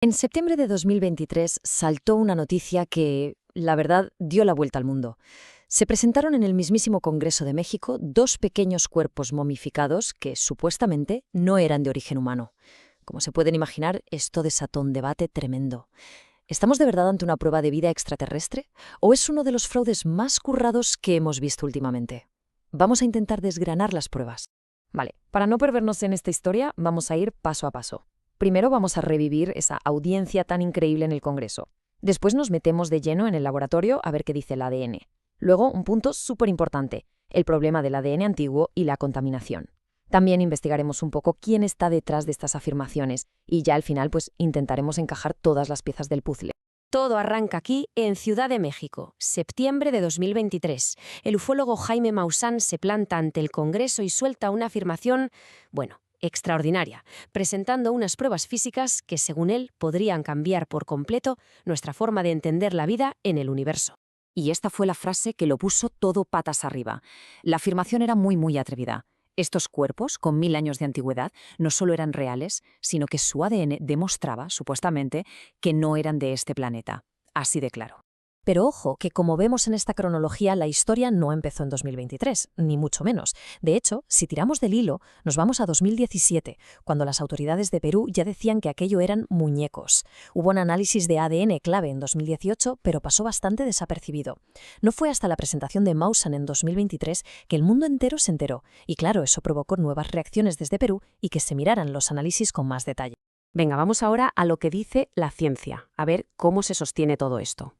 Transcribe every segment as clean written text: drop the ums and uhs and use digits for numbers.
En septiembre de 2023 saltó una noticia que, la verdad, dio la vuelta al mundo. Se presentaron en el mismísimo Congreso de México dos pequeños cuerpos momificados que, supuestamente, no eran de origen humano. Como se pueden imaginar, esto desató un debate tremendo. ¿Estamos de verdad ante una prueba de vida extraterrestre? ¿O es uno de los fraudes más currados que hemos visto últimamente? Vamos a intentar desgranar las pruebas. Vale, para no perdernos en esta historia, vamos a ir paso a paso. Primero vamos a revivir esa audiencia tan increíble en el Congreso. Después nos metemos de lleno en el laboratorio a ver qué dice el ADN. Luego, un punto súper importante, el problema del ADN antiguo y la contaminación. También investigaremos un poco quién está detrás de estas afirmaciones y ya al final pues intentaremos encajar todas las piezas del puzzle. Todo arranca aquí, en Ciudad de México, septiembre de 2023. El ufólogo Jaime Maussan se planta ante el Congreso y suelta una afirmación, extraordinaria, presentando unas pruebas físicas que, según él, podrían cambiar por completo nuestra forma de entender la vida en el universo. Y esta fue la frase que lo puso todo patas arriba. La afirmación era muy atrevida. Estos cuerpos, con 1000 años de antigüedad, no solo eran reales, sino que su ADN demostraba, supuestamente, que no eran de este planeta. Así de claro. Pero ojo, que como vemos en esta cronología, la historia no empezó en 2023, ni mucho menos. De hecho, si tiramos del hilo, nos vamos a 2017, cuando las autoridades de Perú ya decían que aquello eran muñecos. Hubo un análisis de ADN clave en 2018, pero pasó bastante desapercibido. No fue hasta la presentación de Maussan en 2023 que el mundo entero se enteró, y claro, eso provocó nuevas reacciones desde Perú y que se miraran los análisis con más detalle. Venga, vamos ahora a lo que dice la ciencia, a ver cómo se sostiene todo esto.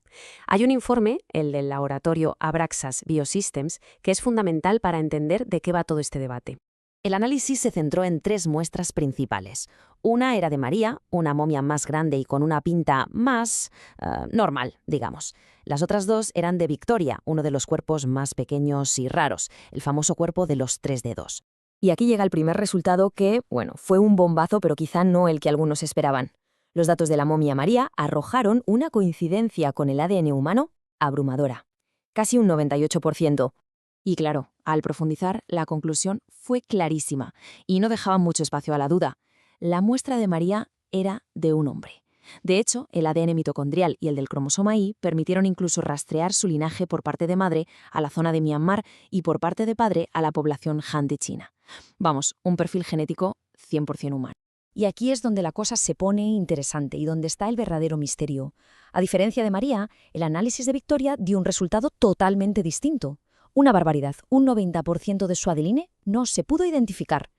Hay un informe, el del laboratorio Abraxas Biosystems, que es fundamental para entender de qué va todo este debate. El análisis se centró en 3 muestras principales. Una era de María, una momia más grande y con una pinta más normal, digamos. Las otras 2 eran de Victoria, uno de los cuerpos más pequeños y raros, el famoso cuerpo de los 3 dedos. Y aquí llega el primer resultado que, fue un bombazo, pero quizá no el que algunos esperaban. Los datos de la momia María arrojaron una coincidencia con el ADN humano abrumadora, casi un 98%. Y claro, al profundizar, la conclusión fue clarísima y no dejaba mucho espacio a la duda. La muestra de María era de un hombre. De hecho, el ADN mitocondrial y el del cromosoma Y permitieron incluso rastrear su linaje por parte de madre a la zona de Myanmar y por parte de padre a la población Han de China. Vamos, un perfil genético 100% humano. Y aquí es donde la cosa se pone interesante y donde está el verdadero misterio. A diferencia de María, el análisis de Victoria dio un resultado totalmente distinto. Una barbaridad, un 90% de su ADN no se pudo identificar.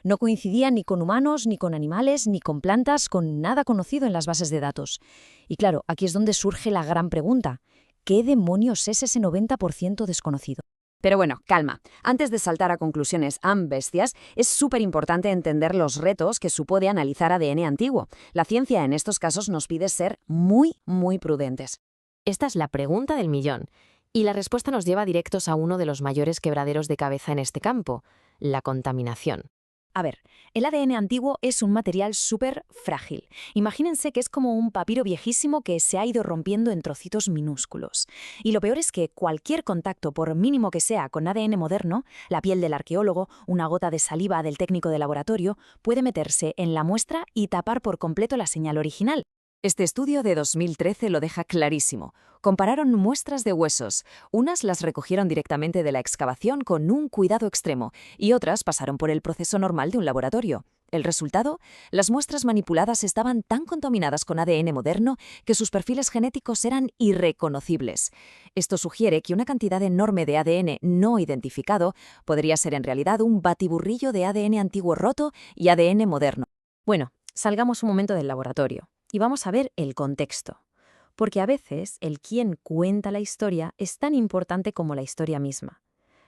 No coincidía ni con humanos, ni con animales, ni con plantas, con nada conocido en las bases de datos. Y claro, aquí es donde surge la gran pregunta. ¿Qué demonios es ese 90% desconocido? Pero bueno, calma. Antes de saltar a conclusiones bestias, es súper importante entender los retos que supone analizar ADN antiguo. La ciencia en estos casos nos pide ser muy prudentes. Esta es la pregunta del millón. Y la respuesta nos lleva directos a uno de los mayores quebraderos de cabeza en este campo, la contaminación. A ver, el ADN antiguo es un material súper frágil. Imagínense que es como un papiro viejísimo que se ha ido rompiendo en trocitos minúsculos. Y lo peor es que cualquier contacto, por mínimo que sea, con ADN moderno, la piel del arqueólogo, una gota de saliva del técnico de laboratorio, puede meterse en la muestra y tapar por completo la señal original. Este estudio de 2013 lo deja clarísimo. Compararon muestras de huesos. Unas las recogieron directamente de la excavación con un cuidado extremo y otras pasaron por el proceso normal de un laboratorio. El resultado, las muestras manipuladas estaban tan contaminadas con ADN moderno que sus perfiles genéticos eran irreconocibles. Esto sugiere que una cantidad enorme de ADN no identificado podría ser en realidad un batiburrillo de ADN antiguo roto y ADN moderno. Bueno, salgamos un momento del laboratorio y vamos a ver el contexto. Porque a veces el quién cuenta la historia es tan importante como la historia misma.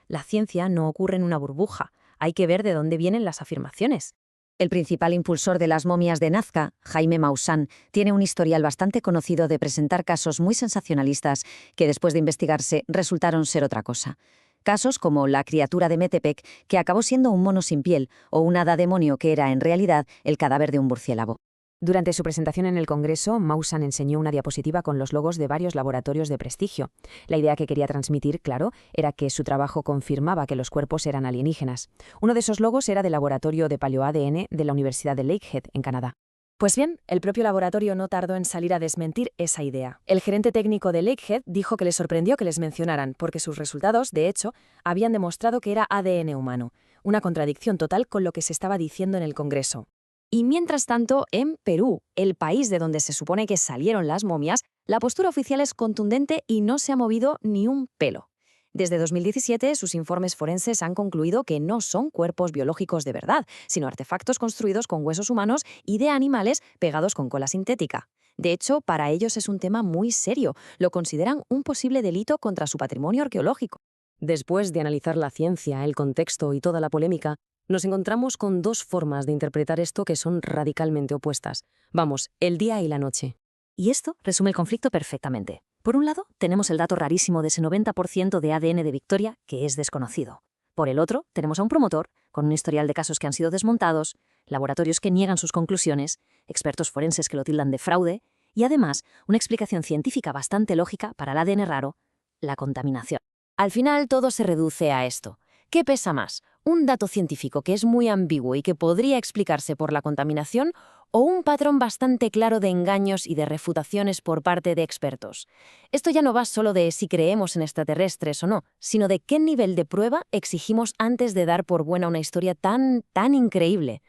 La ciencia no ocurre en una burbuja, hay que ver de dónde vienen las afirmaciones. El principal impulsor de las momias de Nazca, Jaime Maussan, tiene un historial bastante conocido de presentar casos muy sensacionalistas que después de investigarse resultaron ser otra cosa. Casos como la criatura de Metepec, que acabó siendo un mono sin piel, o un hada demonio que era en realidad el cadáver de un murciélago. Durante su presentación en el Congreso, Maussan enseñó una diapositiva con los logos de varios laboratorios de prestigio. La idea que quería transmitir, claro, era que su trabajo confirmaba que los cuerpos eran alienígenas. Uno de esos logos era del Laboratorio de PaleoADN de la Universidad de Lakehead, en Canadá. Pues bien, el propio laboratorio no tardó en salir a desmentir esa idea. El gerente técnico de Lakehead dijo que le sorprendió que les mencionaran, porque sus resultados, de hecho, habían demostrado que era ADN humano, una contradicción total con lo que se estaba diciendo en el Congreso. Y mientras tanto, en Perú, el país de donde se supone que salieron las momias, la postura oficial es contundente y no se ha movido ni un pelo. Desde 2017, sus informes forenses han concluido que no son cuerpos biológicos de verdad, sino artefactos construidos con huesos humanos y de animales pegados con cola sintética. De hecho, para ellos es un tema muy serio. Lo consideran un posible delito contra su patrimonio arqueológico. Después de analizar la ciencia, el contexto y toda la polémica, nos encontramos con dos formas de interpretar esto que son radicalmente opuestas. Vamos, el día y la noche. Y esto resume el conflicto perfectamente. Por un lado, tenemos el dato rarísimo de ese 90% de ADN de Victoria que es desconocido. Por el otro, tenemos a un promotor con un historial de casos que han sido desmontados, laboratorios que niegan sus conclusiones, expertos forenses que lo tildan de fraude y además una explicación científica bastante lógica para el ADN raro, la contaminación. Al final todo se reduce a esto. ¿Qué pesa más? ¿Un dato científico que es muy ambiguo y que podría explicarse por la contaminación o un patrón bastante claro de engaños y de refutaciones por parte de expertos? Esto ya no va solo de si creemos en extraterrestres o no, sino de qué nivel de prueba exigimos antes de dar por buena una historia tan increíble.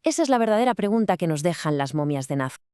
Esa es la verdadera pregunta que nos dejan las momias de Nazca.